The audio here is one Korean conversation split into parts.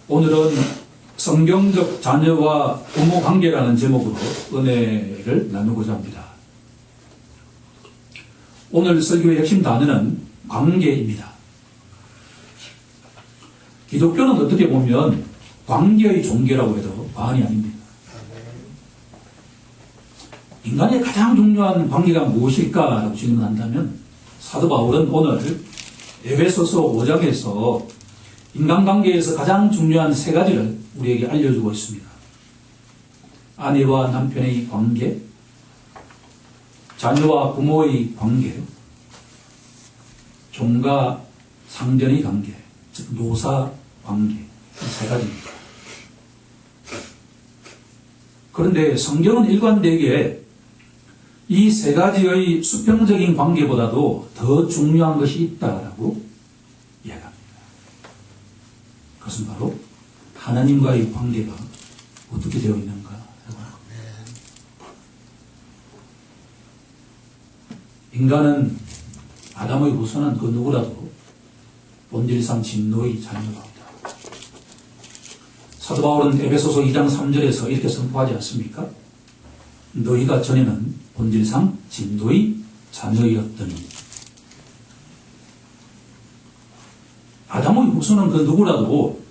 오늘은 성경적 자녀와 부모 관계라는 제목으로 은혜를 나누고자 합니다. 오늘 설교의 핵심 단어는 관계입니다. 기독교는 어떻게 보면 관계의 종교라고 해도 과언이 아닙니다. 인간의 가장 중요한 관계가 무엇일까라고 질문한다면 사도 바울은 오늘 에베소서 5장에서 인간관계에서 가장 중요한 세 가지를 우리에게 알려주고 있습니다. 아내와 남편의 관계, 자녀와 부모의 관계, 종과 상전의 관계, 즉 노사 관계, 이 세 가지입니다. 그런데 성경은 일관되게 이 세 가지의 수평적인 관계보다도 더 중요한 것이 있다라고 이야기합니다. 그것은 바로 하나님과의 관계가 어떻게 되어 있는가. 인간은 아담의 후손은 그 누구라도 본질상 진노의 자녀입니다. 사도 바울은 에베소서 2장 3절에서 이렇게 선포하지 않습니까? 너희가 전에는 본질상 진노의 자녀였더니. 아담의 후손은 그 누구라도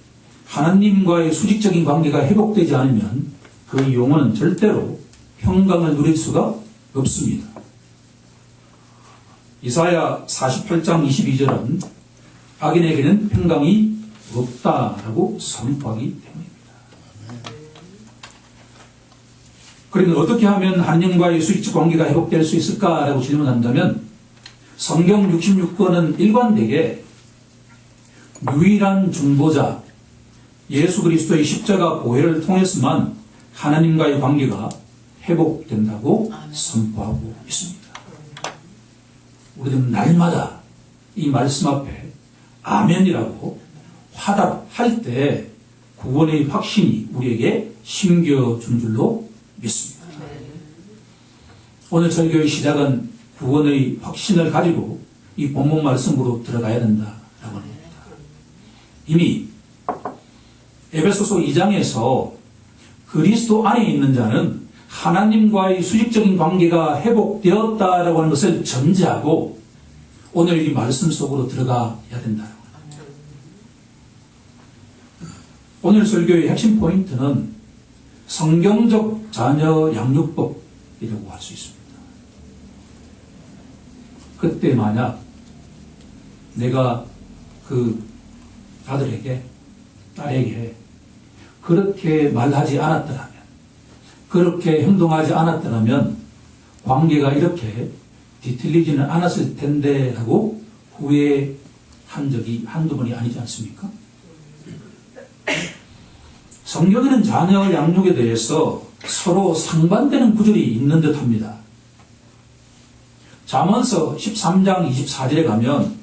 하나님과의 수직적인 관계가 회복되지 않으면 그 영혼은 절대로 평강을 누릴 수가 없습니다. 이사야 48장 22절은 악인에게는 평강이 없다라고 선포하기 때문입니다. 그러면 어떻게 하면 하나님과의 수직적 관계가 회복될 수 있을까라고 질문한다면 성경 66권은 일관되게 유일한 중보자 예수 그리스도의 십자가 보혈을 통해서만 하나님과의 관계가 회복된다고 선포하고 있습니다. 우리는 날마다 이 말씀 앞에 아멘이라고 화답할 때 구원의 확신이 우리에게 심겨준 줄로 믿습니다. 오늘 설교의 시작은 구원의 확신을 가지고 이 본문 말씀으로 들어가야 된다라고 합니다. 이미 에베소서 2장에서 그리스도 안에 있는 자는 하나님과의 수직적인 관계가 회복되었다라고 하는 것을 전제하고 오늘 이 말씀 속으로 들어가야 된다. 오늘 설교의 핵심 포인트는 성경적 자녀 양육법이라고 할 수 있습니다. 그때 만약 내가 그 아들에게, 딸에게 그렇게 말하지 않았더라면, 그렇게 행동하지 않았더라면 관계가 이렇게 뒤틀리지는 않았을 텐데 라고 후회한 적이 한두 번이 아니지 않습니까? 성경에는 자녀 양육에 대해서 서로 상반되는 구절이 있는 듯 합니다. 잠언서 13장 24절에 가면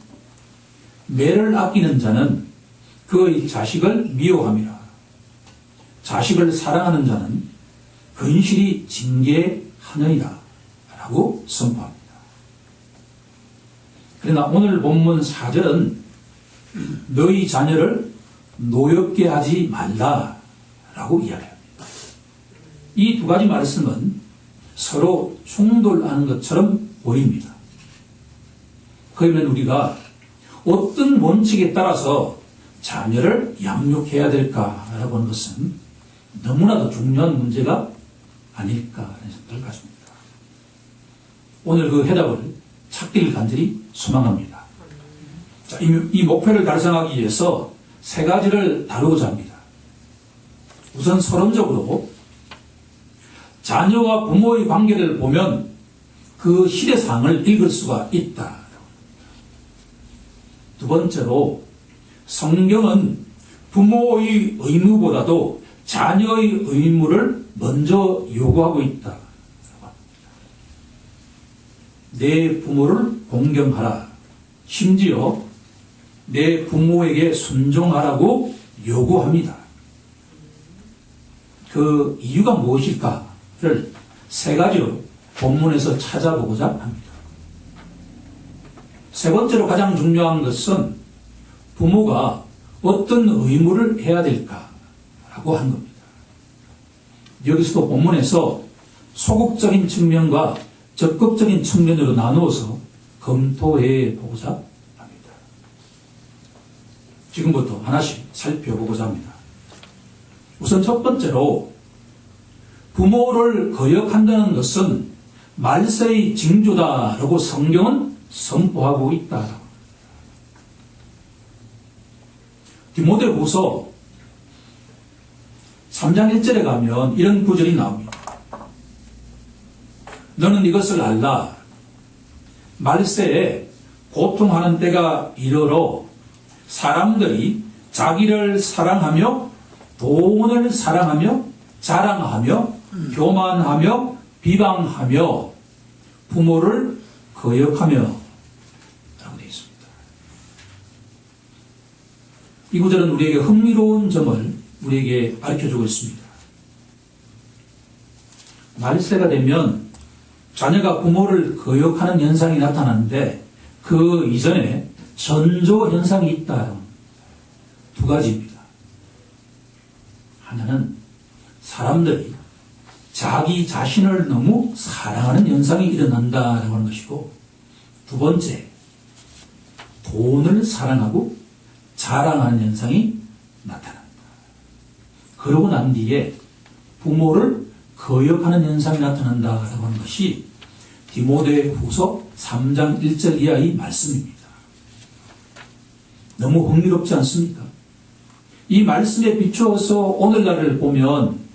매를 아끼는 자는 그의 자식을 미워함이라. 자식을 사랑하는 자는 근실히 징계하느니라 라고 선포합니다. 그러나 오늘 본문 4절은 너희 자녀를 노엽게 하지 말라 라고 이야기합니다. 이 두 가지 말씀은 서로 충돌하는 것처럼 보입니다. 그러면 우리가 어떤 원칙에 따라서 자녀를 양육해야 될까라고 하는 것은 너무나도 중요한 문제가 아닐까 하는 생각을 가집니다. 오늘 그 해답을 찾기를 간절히 소망합니다. 자, 이 목표를 달성하기 위해서 세 가지를 다루고자 합니다. 우선 서론적으로 자녀와 부모의 관계를 보면 그 시대상을 읽을 수가 있다. 두 번째로 성경은 부모의 의무보다도 자녀의 의무를 먼저 요구하고 있다. 내 부모를 공경하라. 심지어 내 부모에게 순종하라고 요구합니다. 그 이유가 무엇일까를 세 가지로 본문에서 찾아보고자 합니다. 세 번째로 가장 중요한 것은 부모가 어떤 의무를 해야 될까라고 한 겁니다. 여기서도 본문에서 소극적인 측면과 적극적인 측면으로 나누어서 검토해 보고자 합니다. 지금부터 하나씩 살펴보고자 합니다. 우선 첫 번째로 부모를 거역한다는 것은 말세의 징조다라고 성경은 선포하고 있다. 디모데후서 3장 1절에 가면 이런 구절이 나옵니다. 너는 이것을 알라. 말세에 고통하는 때가 이르러 사람들이 자기를 사랑하며 돈을 사랑하며 자랑하며 교만하며 비방하며 부모를 거역하며 라고 되어 있습니다. 이 구절은 우리에게 흥미로운 점을 우리에게 가르쳐주고 있습니다. 말세가 되면 자녀가 부모를 거역하는 현상이 나타나는데 그 이전에 전조 현상이 있다. 두 가지입니다. 하나는 사람들이 자기 자신을 너무 사랑하는 현상이 일어난다라고 하는 것이고, 두 번째, 돈을 사랑하고 자랑하는 현상이 나타난다. 그러고 난 뒤에 부모를 거역하는 현상이 나타난다라고 하는 것이 디모데후서 3장 1절 이하의 말씀입니다. 너무 흥미롭지 않습니까? 이 말씀에 비추어서 오늘날을 보면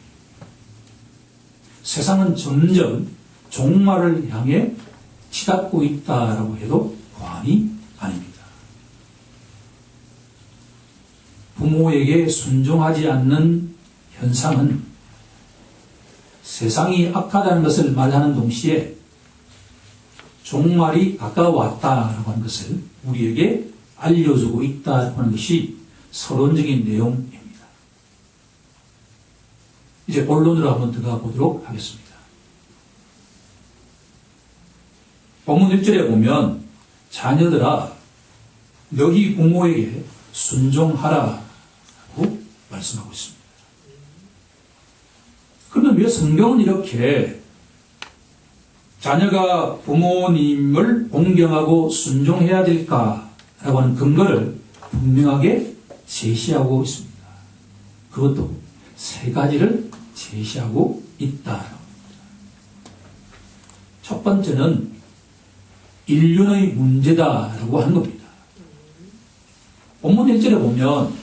세상은 점점 종말을 향해 치닫고 있다라고 해도 과언이 아닙니다. 부모에게 순종하지 않는 현상은 세상이 악하다는 것을 말하는 동시에 종말이 가까워왔다라고 하는 것을 우리에게 알려주고 있다라고 하는 것이 서론적인 내용입니다. 이제 본론으로 한번 들어가 보도록 하겠습니다. 본문 1절에 보면 자녀들아 너희 부모에게 순종하라 라고 말씀하고 있습니다. 그러면 왜 성경은 이렇게 자녀가 부모님을 공경하고 순종해야 될까라고 하는 근거를 분명하게 제시하고 있습니다. 그것도 세 가지를 제시하고 있다. 첫 번째는 인륜의 문제다라고 하는 겁니다. 본문 1절에 보면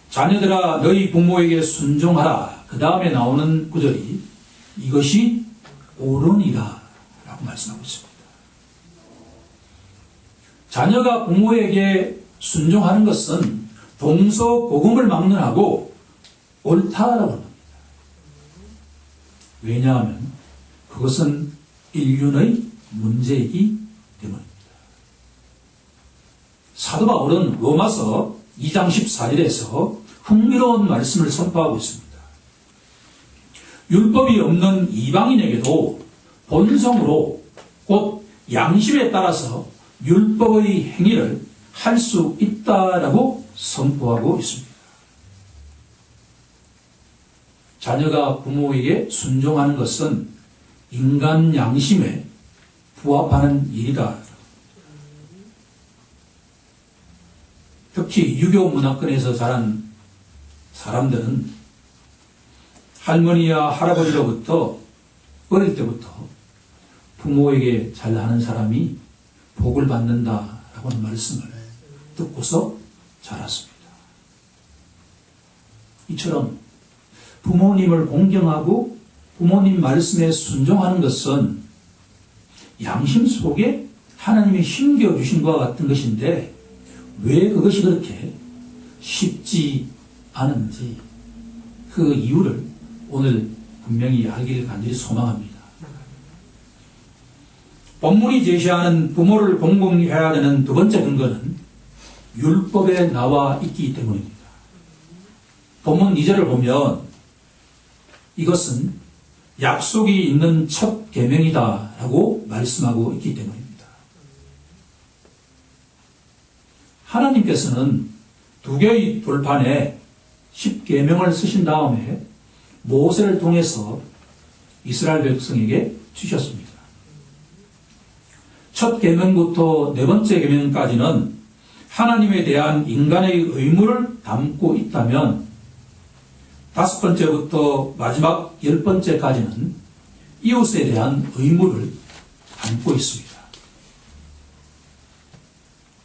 자녀들아 너희 부모에게 순종하라. 그 다음에 나오는 구절이 이것이 옳으니라 라고 말씀하고 있습니다. 자녀가 부모에게 순종하는 것은 동서고금을 막론하고 옳다라고 합니다. 왜냐하면 그것은 인륜의 문제이기 때문입니다. 사도 바울은 로마서 2장 14절에서 흥미로운 말씀을 선포하고 있습니다. 율법이 없는 이방인에게도 본성으로 곧 양심에 따라서 율법의 행위를 할 수 있다라고 선포하고 있습니다. 자녀가 부모에게 순종하는 것은 인간 양심에 부합하는 일이다. 특히 유교 문화권에서 자란 사람들은 할머니와 할아버지로부터 어릴 때부터 부모에게 잘하는 사람이 복을 받는다라고 하는 말씀을 듣고서 자랐습니다. 이처럼 부모님을 공경하고 부모님 말씀에 순종하는 것은 양심 속에 하나님이 심겨주신 것과 같은 것인데 왜 그것이 그렇게 쉽지 않은지 그 이유를 오늘 분명히 알기를 간절히 소망합니다. 본문이 제시하는 부모를 공경해야 되는 두 번째 근거는 율법에 나와 있기 때문입니다. 본문 2절을 보면 이것은 약속이 있는 첫 계명이다라고 말씀하고 있기 때문입니다. 하나님께서는 두 개의 돌판에 10계명을 쓰신 다음에 모세를 통해서 이스라엘 백성에게 주셨습니다. 첫 계명부터 네 번째 계명까지는 하나님에 대한 인간의 의무를 담고 있다면 다섯 번째부터 마지막 10번째까지는 이웃에 대한 의무를 담고 있습니다.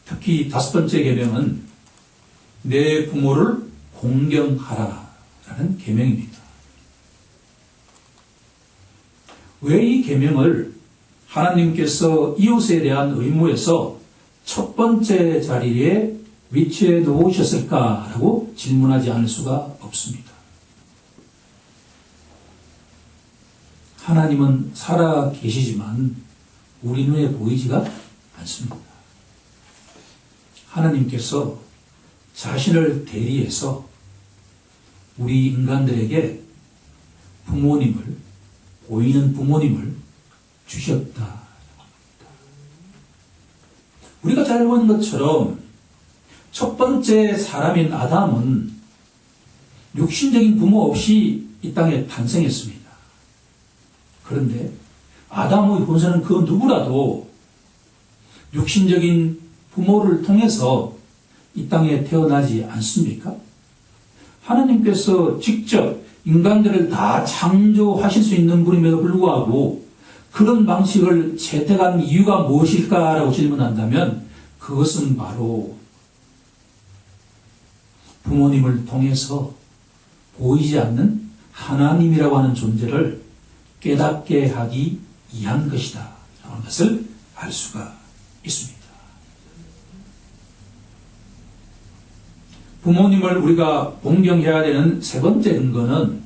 특히 다섯 번째 계명은 내 부모를 공경하라라는 계명입니다. 왜 이 계명을 하나님께서 이웃에 대한 의무에서 첫 번째 자리에 위치해 놓으셨을까라고 질문하지 않을 수가 없습니다. 하나님은 살아 계시지만 우리 눈에 보이지가 않습니다. 하나님께서 자신을 대리해서 우리 인간들에게 보이는 부모님을 주셨다. 우리가 잘 알고 있는 것처럼 첫 번째 사람인 아담은 육신적인 부모 없이 이 땅에 탄생했습니다. 그런데 아담의 본성은 그 누구라도 육신적인 부모를 통해서 이 땅에 태어나지 않습니까? 하나님께서 직접 인간들을 다 창조하실 수 있는 분임에도 불구하고 그런 방식을 채택한 이유가 무엇일까라고 질문한다면 그것은 바로 부모님을 통해서 보이지 않는 하나님이라고 하는 존재를 깨닫게 하기 위한 것이다 라는 것을 알 수가 있습니다. 부모님을 우리가 공경해야 되는 세 번째 근거는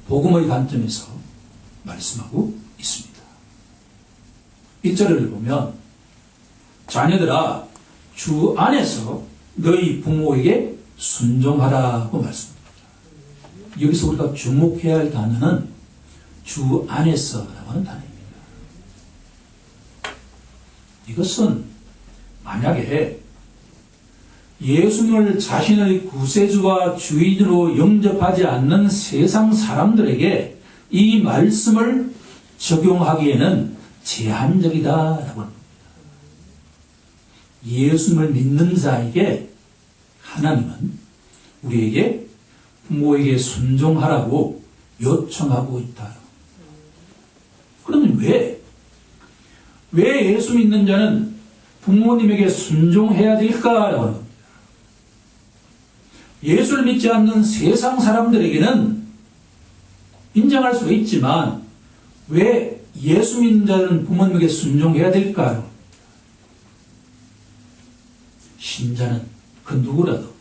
복음의 관점에서 말씀하고 있습니다. 1절을 보면 자녀들아 주 안에서 너희 부모에게 순종하라고 말씀합니다. 여기서 우리가 주목해야 할 단어는 주 안에서라고 하는 단어입니다. 이것은 만약에 예수님을 자신의 구세주와 주인으로 영접하지 않는 세상 사람들에게 이 말씀을 적용하기에는 제한적이다라고 합니다. 예수님을 믿는 자에게 하나님은 우리에게 부모에게 순종하라고 요청하고 있다. 그러면 왜 예수 믿는 자는 부모님에게 순종해야 될까라고 하는 겁니다. 예수를 믿지 않는 세상 사람들에게는 인정할 수가 있지만 왜 예수 믿는 자는 부모님에게 순종해야 될까요? 신자는 그 누구라도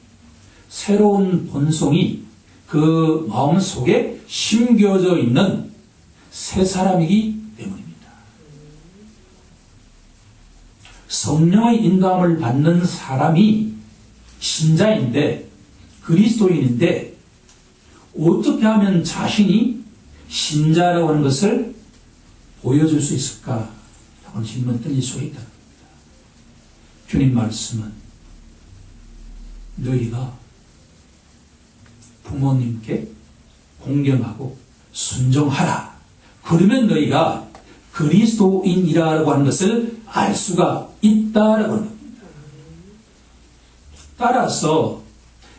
새로운 본성이 그 마음 속에 심겨져 있는 새 사람이기 때문입니다. 성령의 인도함을 받는 사람이 신자인데 그리스도인인데 어떻게 하면 자신이 신자라고 하는 것을 보여줄 수 있을까? 하는 질문을 던질 수가 있다. 주님 말씀은 너희가 부모님께 공경하고 순종하라. 그러면 너희가 그리스도인이라고 하는 것을 알 수가 있다라고 합니다. 따라서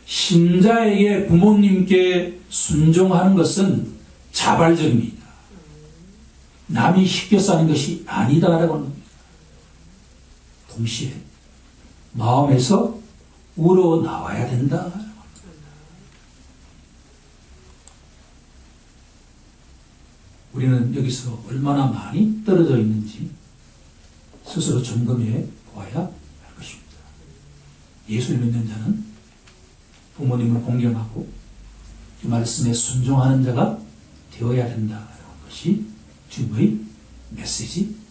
신자에게 부모님께 순종하는 것은 자발적입니다. 남이 시켜서 하는 것이 아니다라고 합니다. 동시에 마음에서 우러나와야 된다. 우리는 여기서 얼마나 많이 떨어져 있는지 스스로 점검해 보아야 할 것입니다. 예수를 믿는 자는 부모님을 공경하고 그 말씀에 순종하는 자가 되어야 된다는 것이 주님의 메시지입니다.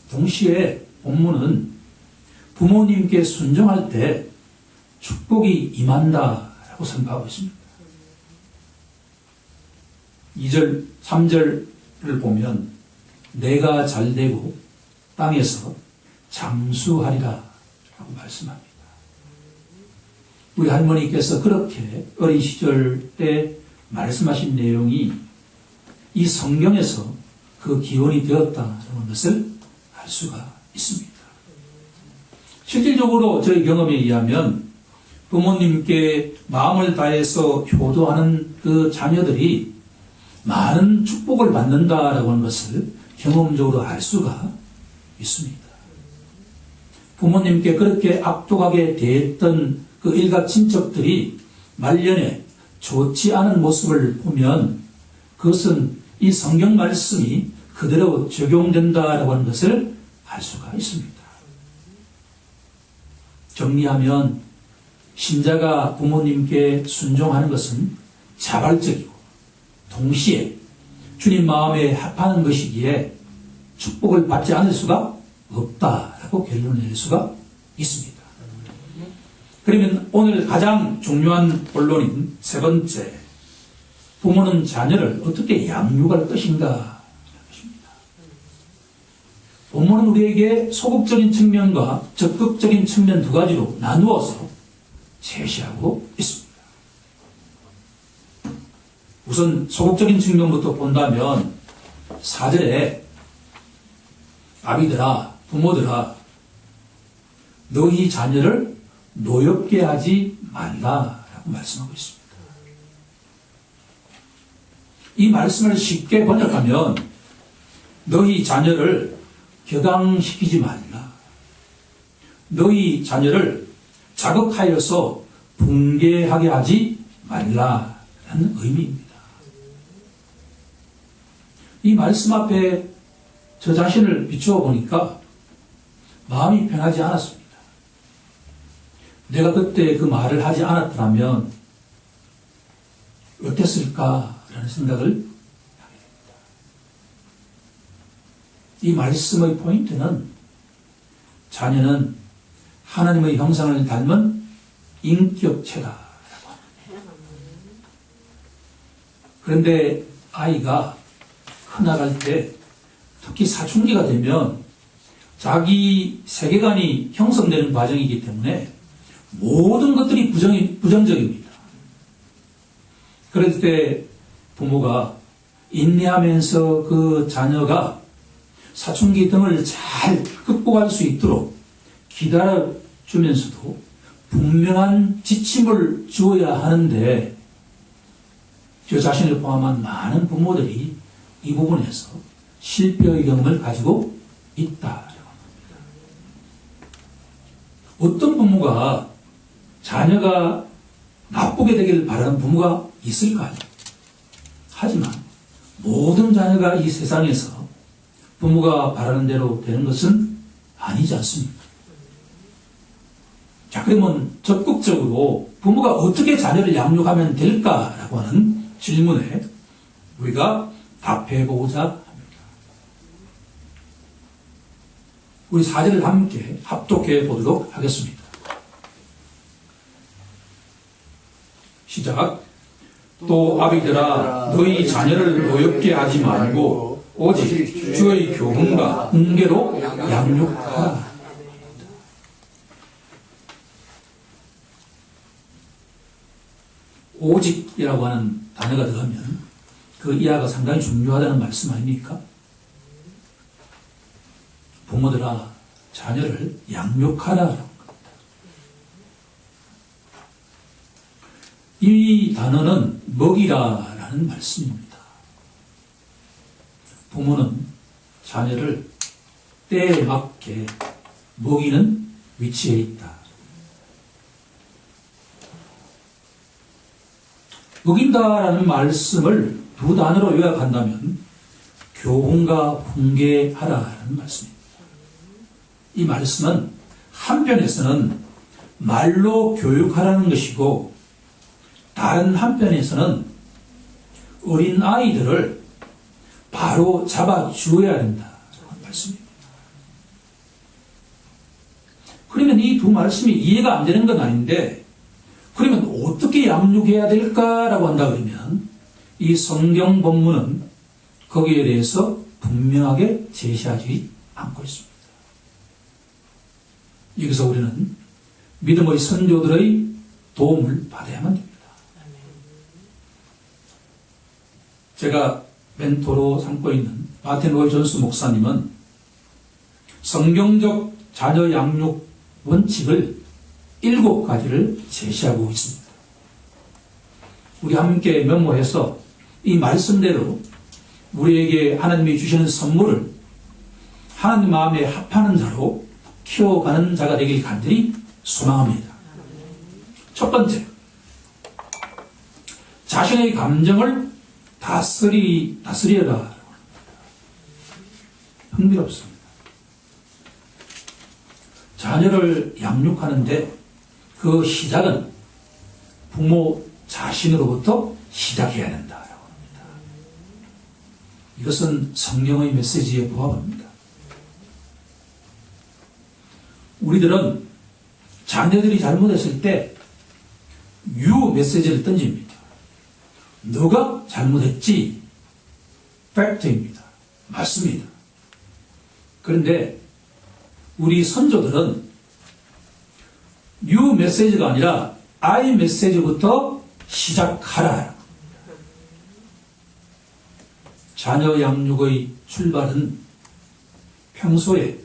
동시에 본문은 부모님께 순종할 때 축복이 임한다라고 선포하고 있습니다. 2절, 3절을 보면 내가 잘되고 땅에서 장수하리라 라고 말씀합니다. 우리 할머니께서 그렇게 어린 시절 때 말씀하신 내용이 이 성경에서 그 기원이 되었다는 것을 알 수가 있습니다. 실질적으로 저희 경험에 의하면 부모님께 마음을 다해서 효도하는 그 자녀들이 많은 축복을 받는다라고 하는 것을 경험적으로 알 수가 있습니다. 부모님께 그렇게 악독하게 대했던 그 일가 친척들이 말년에 좋지 않은 모습을 보면 그것은 이 성경 말씀이 그대로 적용된다라고 하는 것을 알 수가 있습니다. 정리하면 신자가 부모님께 순종하는 것은 자발적이고 동시에 주님 마음에 합하는 것이기에 축복을 받지 않을 수가 없다라고 결론을 내릴 수가 있습니다. 그러면 오늘 가장 중요한 본론인 세 번째, 부모는 자녀를 어떻게 양육할 것인가 것입니다. 본문은 우리에게 소극적인 측면과 적극적인 측면 두 가지로 나누어서 제시하고 있습니다. 우선 소극적인 측면부터 본다면 4절에 아비들아, 부모들아, 너희 자녀를 노엽게 하지 말라라고 말씀하고 있습니다. 이 말씀을 쉽게 번역하면 너희 자녀를 격앙시키지 말라. 너희 자녀를 자극하여서 붕괴하게 하지 말라라는 의미입니다. 이 말씀 앞에 저 자신을 비추어 보니까 마음이 편하지 않았습니다. 내가 그때 그 말을 하지 않았더라면 어땠을까라는 생각을 하게 됩니다. 이 말씀의 포인트는 자녀는 하나님의 형상을 닮은 인격체다라고 합니다. 그런데 아이가 커나갈 때 특히 사춘기가 되면 자기 세계관이 형성되는 과정이기 때문에 모든 것들이 부정적입니다. 그럴 때 부모가 인내하면서 그 자녀가 사춘기 등을 잘 극복할 수 있도록 기다려주면서도 분명한 지침을 주어야 하는데 저 자신을 포함한 많은 부모들이 이 부분에서 실패의 경험을 가지고 있다라고 합니다. 어떤 부모가 자녀가 나쁘게 되기를 바라는 부모가 있을까요? 하지만 모든 자녀가 이 세상에서 부모가 바라는 대로 되는 것은 아니지 않습니까? 자, 그러면 적극적으로 부모가 어떻게 자녀를 양육하면 될까라고 하는 질문에 우리가 답해보고자 합니다. 우리 4절을 함께 합독해 보도록 하겠습니다. 시작. 또 아비들아, 너희 자녀를 노엽게 하지 말고 오직 주의 교훈과 훈계로 양육하라. 오직이라고 하는 단어가 들어가면 그 이하가 상당히 중요하다는 말씀 아닙니까? 부모들아, 자녀를 양육하라라는 겁니다. 이 단어는 먹이라라는 말씀입니다. 부모는 자녀를 때에 맞게 먹이는 위치에 있다. 먹인다라는 말씀을 두 단어로 요약한다면 교훈과 훈계하라라는 말씀입니다. 이 말씀은 한편에서는 말로 교육하라는 것이고 다른 한편에서는 어린 아이들을 바로 잡아 주어야 된다는 말씀입니다. 그러면 이 두 말씀이 이해가 안 되는 건 아닌데 그러면 어떻게 양육해야 될까라고 한다 그러면 이 성경 본문은 거기에 대해서 분명하게 제시하지 않고 있습니다. 여기서 우리는 믿음의 선조들의 도움을 받아야만 됩니다. 제가 멘토로 삼고 있는 마틴 로이 존스 목사님은 성경적 자녀 양육 원칙을 7가지를 제시하고 있습니다. 우리 함께 메모해서 이 말씀대로 우리에게 하나님이 주시는 선물을 하나님 마음에 합하는 자로 키워가는 자가 되길 간절히 소망합니다. 첫 번째, 자신의 감정을 다스려라. 흥미롭습니다. 자녀를 양육하는데 그 시작은 부모 자신으로부터 시작해야 된다라고 합니다. 이것은 성경의 메시지에 부합합니다. 우리들은 자녀들이 잘못했을 때 유 메시지를 던집니다. 너가 잘못했지. 팩트입니다. 맞습니다. 그런데 우리 선조들은 유 메시지가 아니라 I 메시지부터 시작하라. 자녀 양육의 출발은 평소에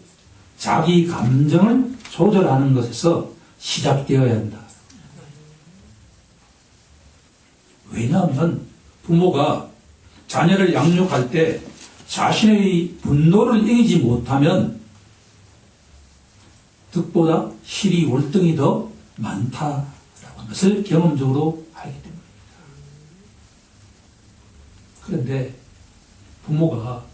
자기 감정을 조절하는 것에서 시작되어야 한다. 왜냐하면 부모가 자녀를 양육할 때 자신의 분노를 이기지 못하면 득보다 실이 월등히 더 많다라는 것을 경험적으로 알기 때문입니다. 그런데 부모가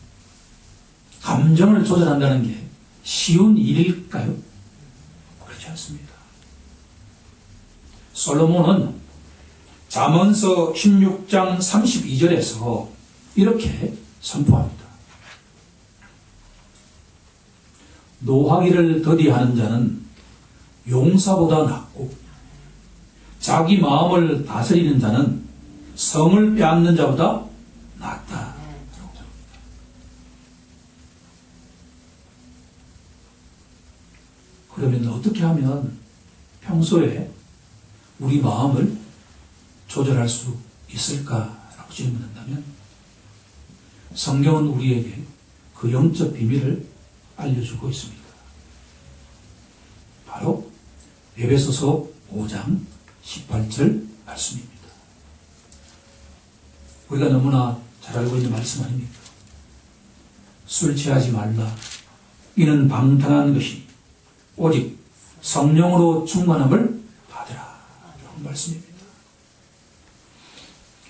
감정을 조절한다는 게 쉬운 일일까요? 그렇지 않습니다. 솔로몬은 잠언서 16장 32절에서 이렇게 선포합니다. 노하기를 더디하는 자는 용사보다 낫고 자기 마음을 다스리는 자는 성을 빼앗는 자보다 낫다. 그러면 어떻게 하면 평소에 우리 마음을 조절할 수 있을까라고 질문한다면 성경은 우리에게 그 영적 비밀을 알려주고 있습니다. 바로 에베소서 5장 18절 말씀입니다. 우리가 너무나 잘 알고 있는 말씀 아닙니까? 술 취하지 말라. 이는 방탕한 것이 오직 성령으로 충만함을 받으라. 이런 말씀입니다.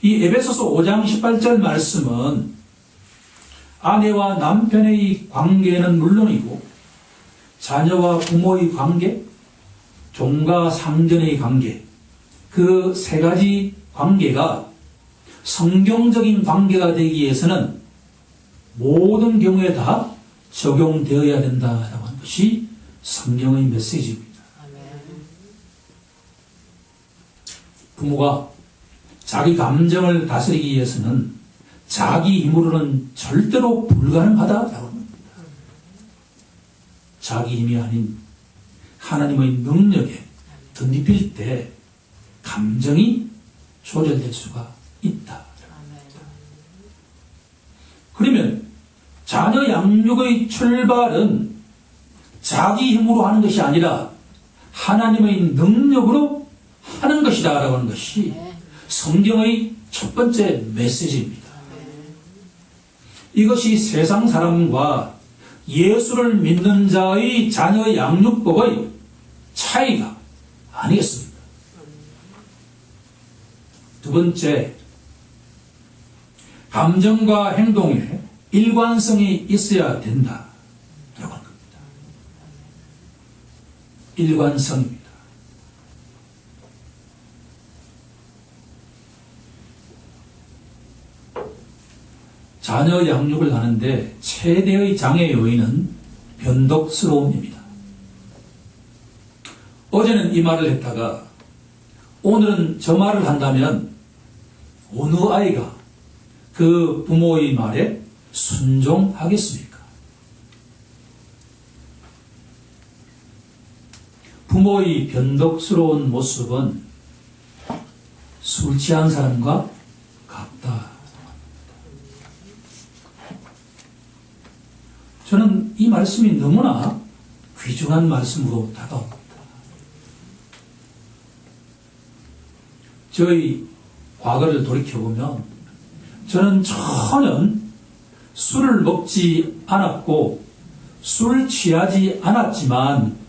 이 에베소서 5장 18절 말씀은 아내와 남편의 관계는 물론이고 자녀와 부모의 관계, 종과 상전의 관계, 그 3가지 관계가 성경적인 관계가 되기 위해서는 모든 경우에 다 적용되어야 된다라고 하는 것이 성경의 메시지입니다. 부모가 자기 감정을 다스리기 위해서는 자기 힘으로는 절대로 불가능하다라고 합니다. 자기 힘이 아닌 하나님의 능력에 덧입힐 때 감정이 조절될 수가 있다. 그러면 자녀 양육의 출발은 자기 힘으로 하는 것이 아니라 하나님의 능력으로 하는 것이다라고 하는 것이 성경의 첫 번째 메시지입니다. 이것이 세상 사람과 예수를 믿는 자의 자녀 양육법의 차이가 아니겠습니까? 두 번째, 감정과 행동에 일관성이 있어야 된다라고 하는 겁니다. 일관성입니다. 자녀 양육을 하는데 최대의 장애 요인은 변덕스러움입니다. 어제는 이 말을 했다가 오늘은 저 말을 한다면 어느 아이가 그 부모의 말에 순종하겠습니까? 부모의 변덕스러운 모습은 술 취한 사람과 같다. 저는 이 말씀이 너무나 귀중한 말씀으로 다가옵니다. 저희 과거를 돌이켜보면 저는 전혀 술을 먹지 않았고 술 취하지 않았지만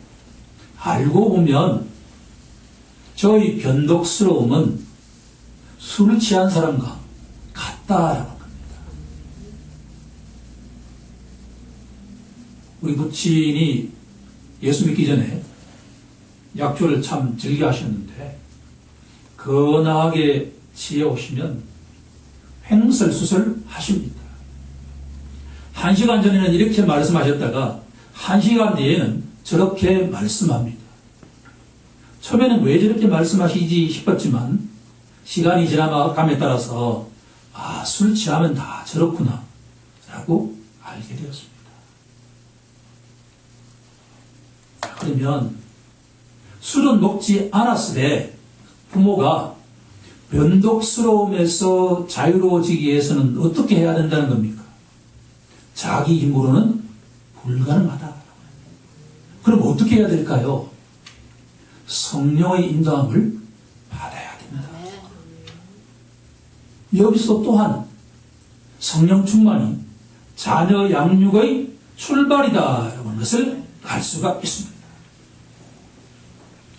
알고 보면 저의 변덕스러움은 술 취한 사람과 같다라고 합니다. 우리 부친이 예수 믿기 전에 약주를 참 즐겨 하셨는데 건하게 취해 오시면 횡설수설 하십니다. 1시간 전에는 이렇게 말씀하셨다가 1시간 뒤에는 저렇게 말씀합니다. 처음에는 왜 저렇게 말씀하시지 싶었지만 시간이 지나감에 따라서 술 취하면 다 저렇구나 라고 알게 되었습니다. 그러면 술은 먹지 않았으되 부모가 변덕스러움에서 자유로워지기 위해서는 어떻게 해야 된다는 겁니까? 자기 힘으로는 불가능하다. 그럼 어떻게 해야 될까요? 성령의 인도함을 받아야 됩니다. 여기서 또한 성령 충만이 자녀 양육의 출발이다라는 것을 알 수가 있습니다.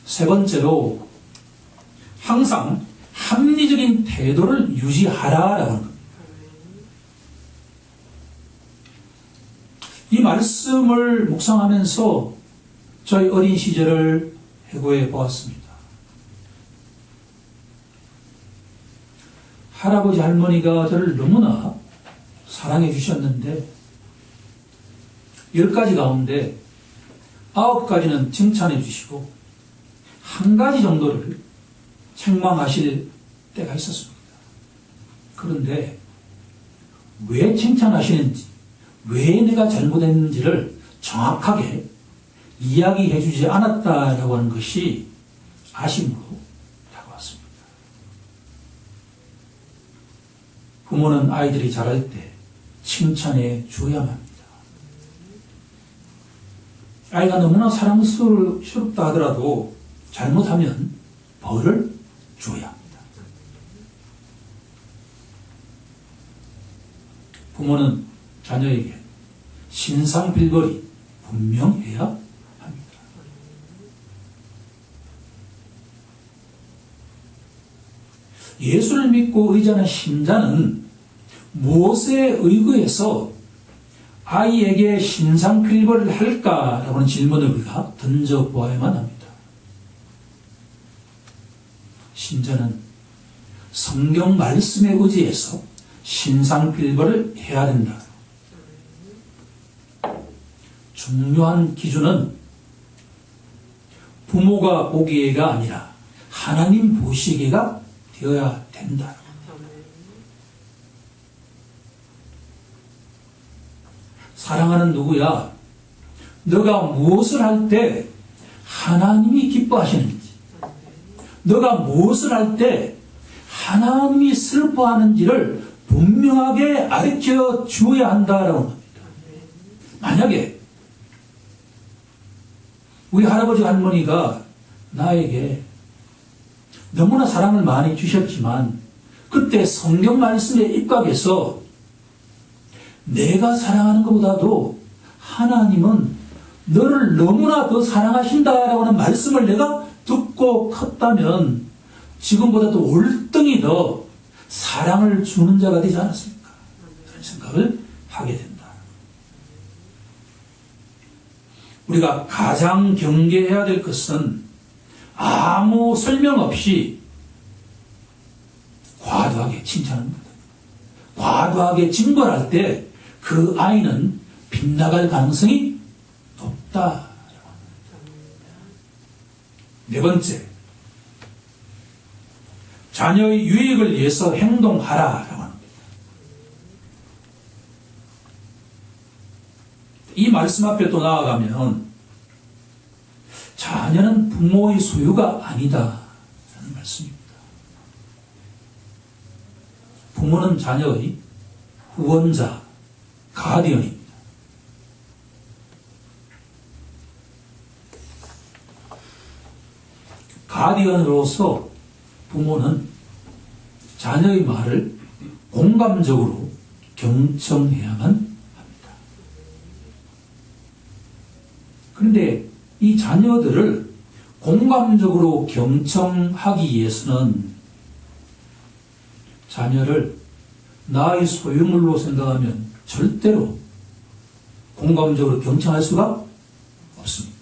세 번째로 항상 합리적인 태도를 유지하라라고 하는 겁니다. 이 말씀을 묵상하면서 저희 어린 시절을 회고해 보았습니다. 할아버지 할머니가 저를 너무나 사랑해 주셨는데 10가지 가운데 9가지는 칭찬해 주시고 1가지 정도를 책망하실 때가 있었습니다. 그런데 왜 칭찬하시는지, 왜 내가 잘못했는지를 정확하게 이야기해 주지 않았다라고 하는 것이 아쉬움으로 다가왔습니다. 부모는 아이들이 자랄 때 칭찬해 줘야만 합니다. 아이가 너무나 사랑스럽다 하더라도 잘못하면 벌을 줘야 합니다. 부모는 자녀에게 신상빌벌이 분명해야 합니다. 예수를 믿고 의지하는 신자는 무엇에 의거해서 아이에게 신상빌벌을 할까라고 하는 질문을 우리가 던져보아야만 합니다. 신자는 성경 말씀에 의지해서 신상빌벌을 해야 된다. 중요한 기준은 부모가 보기에가 아니라 하나님 보시기에가 되어야 된다. 사랑하는 누구야? 너가 무엇을 할 때 하나님이 기뻐하시는지, 너가 무엇을 할 때 하나님이 슬퍼하는지를 분명하게 가르쳐 주어야 한다라고 합니다. 만약에 우리 할아버지 할머니가 나에게 너무나 사랑을 많이 주셨지만 그때 성경 말씀에 입각해서 내가 사랑하는 것보다도 하나님은 너를 너무나 더 사랑하신다라고 하는 말씀을 내가 듣고 컸다면 지금보다도 월등히 더 사랑을 주는 자가 되지 않았습니까? 그런 생각을 하게 된다. 우리가 가장 경계해야 될 것은 아무 설명 없이 과도하게 칭찬하는 것. 과도하게 징벌할 때 그 아이는 빗나갈 가능성이 높다. 네 번째, 자녀의 유익을 위해서 행동하라라고 합니다. 이 말씀 앞에 또 나아가면 자녀는 부모의 소유가 아니다 라는 말씀입니다. 부모는 자녀의 후원자, 가디언입니다. 가디언으로서 부모는 자녀의 말을 공감적으로 경청해야만 합니다. 그런데 이 자녀들을 공감적으로 경청하기 위해서는 자녀를 나의 소유물로 생각하면 절대로 공감적으로 경청할 수가 없습니다.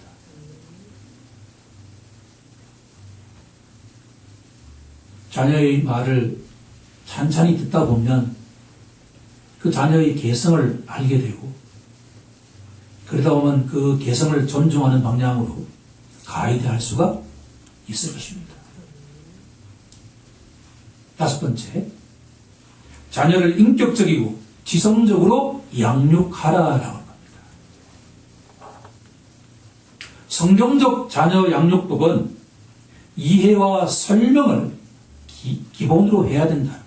자녀의 말을 찬찬히 듣다 보면 그 자녀의 개성을 알게 되고, 그러다 보면 그 개성을 존중하는 방향으로 가이드할 수가 있을 것입니다. 다섯 번째, 자녀를 인격적이고 지성적으로 양육하라라고 합니다. 성경적 자녀 양육법은 이해와 설명을 기본으로 해야 된다.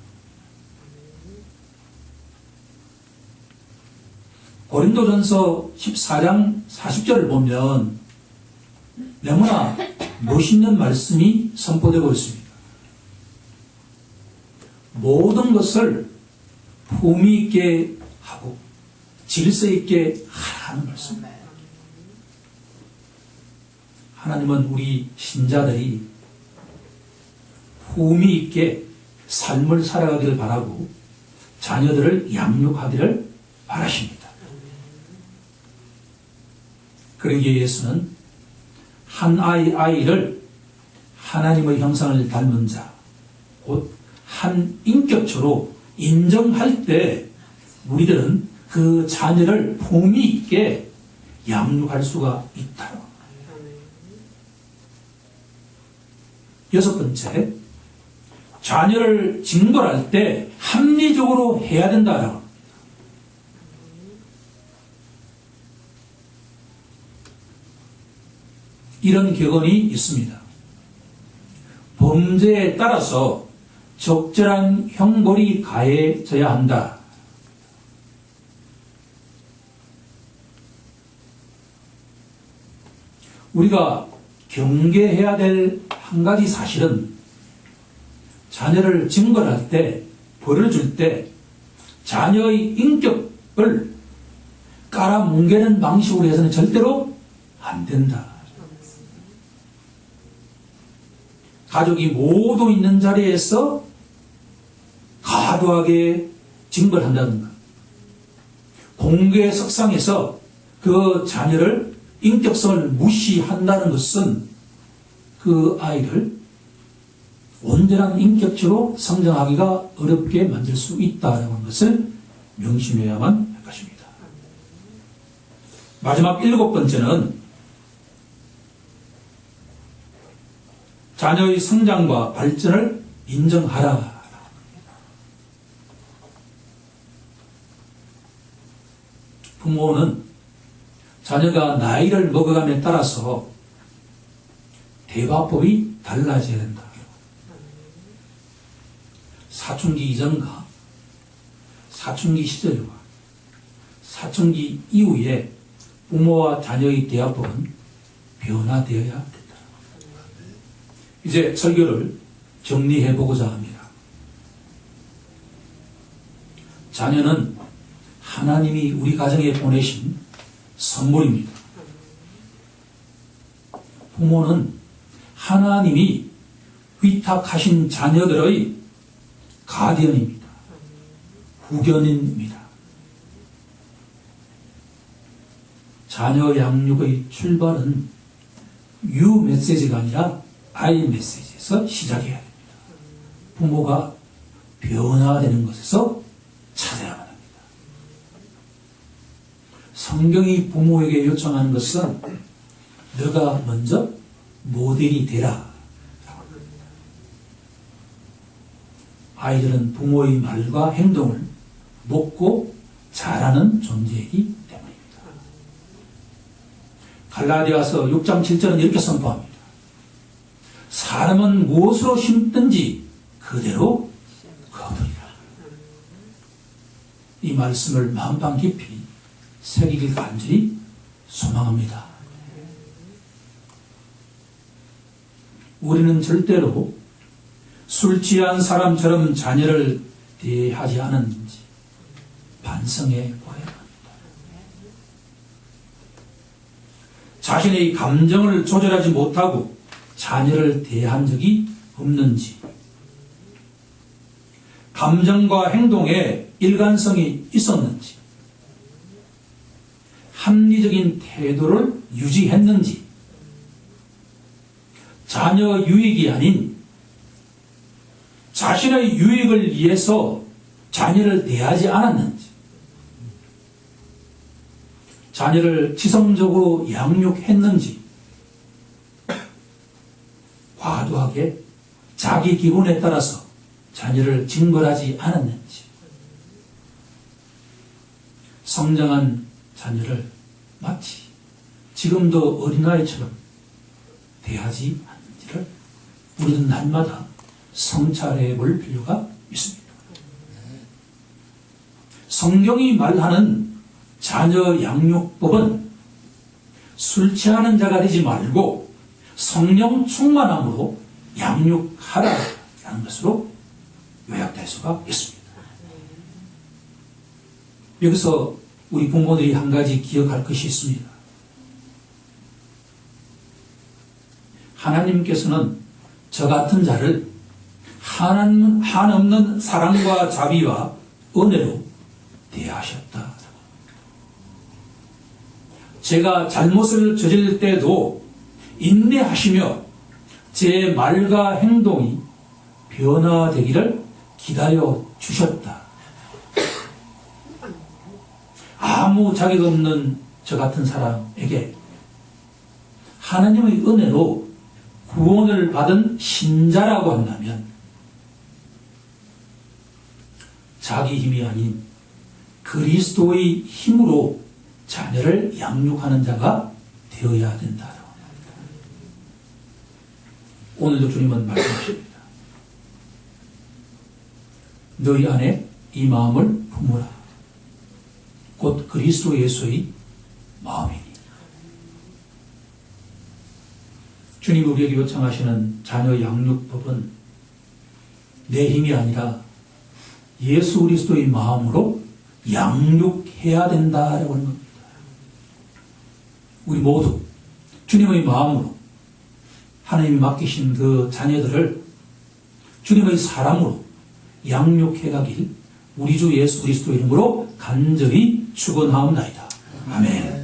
고린도전서 14장 40절을 보면 너무나 멋있는 말씀이 선포되고 있습니다. 모든 것을 품위 있게 하고 질서 있게 하라는 말씀입니다. 하나님은 우리 신자들이 품위 있게 삶을 살아가기를 바라고 자녀들을 양육하기를 바라십니다. 그러기 위해서는 한 아이를 하나님의 형상을 닮은 자, 곧 한 인격체로 인정할 때 우리들은 그 자녀를 품위 있게 양육할 수가 있다. 여섯 번째, 자녀를 징벌할 때 합리적으로 해야 된다라고 합니다. 이런 격언이 있습니다. 범죄에 따라서 적절한 형벌이 가해져야 한다. 우리가 경계해야 될 한 가지 사실은 자녀를 징벌할 때, 벌을 줄 때 자녀의 인격을 깔아뭉개는 방식으로 해서는 절대로 안 된다. 가족이 모두 있는 자리에서 과도하게 징벌한다든가, 공개 석상에서 그 자녀를 인격성을 무시한다는 것은 그 아이를 온전한 인격체로 성장하기가 어렵게 만들 수 있다는 것을 명심해야만 할 것입니다. 마지막 일곱 번째는 자녀의 성장과 발전을 인정하라. 부모는 자녀가 나이를 먹어감에 따라서 대화법이 달라져야 된다. 사춘기 이전과 사춘기 시절과 사춘기 이후에 부모와 자녀의 대화법은 변화되어야 된다. 이제 설교를 정리해 보고자 합니다. 자녀는 하나님이 우리 가정에 보내신 선물입니다. 부모는 하나님이 위탁하신 자녀들의 가디언입니다. 후견인입니다. 자녀 양육의 출발은 유 메시지가 아니라 아이 메시지에서 시작해야 됩니다. 부모가 변화되는 것에서 찾아야만 합니다. 성경이 부모에게 요청하는 것은 너가 먼저 모델이 되라. 아이들은 부모의 말과 행동을 먹고 자라는 존재이기 때문입니다. 갈라디아서 6장 7절은 이렇게 선포합니다. 사람은 무엇으로 심든지 그대로 거두리라. 이 말씀을 마음방 깊이 새기길 간절히 소망합니다. 우리는 절대로 술 취한 사람처럼 자녀를 대하지 않았는지 반성해 보아야 합니다. 자신의 감정을 조절하지 못하고 자녀를 대한 적이 없는지, 감정과 행동에 일관성이 있었는지, 합리적인 태도를 유지했는지, 자녀 유익이 아닌 자신의 유익을 위해서 자녀를 대하지 않았는지, 자녀를 지성적으로 양육했는지, 과도하게 자기 기분에 따라서 자녀를 징벌하지 않았는지, 성장한 자녀를 마치 지금도 어린아이처럼 대하지 않는지를 우리는 날마다 성찰해 볼 필요가 있습니다. 성경이 말하는 자녀 양육법은 술 취하는 자가 되지 말고 성령 충만함으로 양육하라라는 것으로 요약될 수가 있습니다. 여기서 우리 부모들이 한 가지 기억할 것이 있습니다. 하나님께서는 저 같은 자를 한없는 사랑과 자비와 은혜로 대하셨다. 제가 잘못을 저질 때도 인내하시며 제 말과 행동이 변화되기를 기다려 주셨다. 아무 자격 없는 저 같은 사람에게 하나님의 은혜로 구원을 받은 신자라고 한다면 자기 힘이 아닌 그리스도의 힘으로 자녀를 양육하는 자가 되어야 된다. 오늘도 주님은 말씀하십니다. 너희 안에 이 마음을 품으라. 곧 그리스도 예수의 마음이니. 주님 우리에게 요청하시는 자녀 양육법은 내 힘이 아니라 예수 그리스도의 마음으로 양육해야 된다라고 하는 겁니다. 우리 모두 주님의 마음으로 하나님이 맡기신 그 자녀들을 주님의 사랑으로 양육해 가길 우리 주 예수 그리스도 이름으로 간절히 축원하옵나이다. 아멘.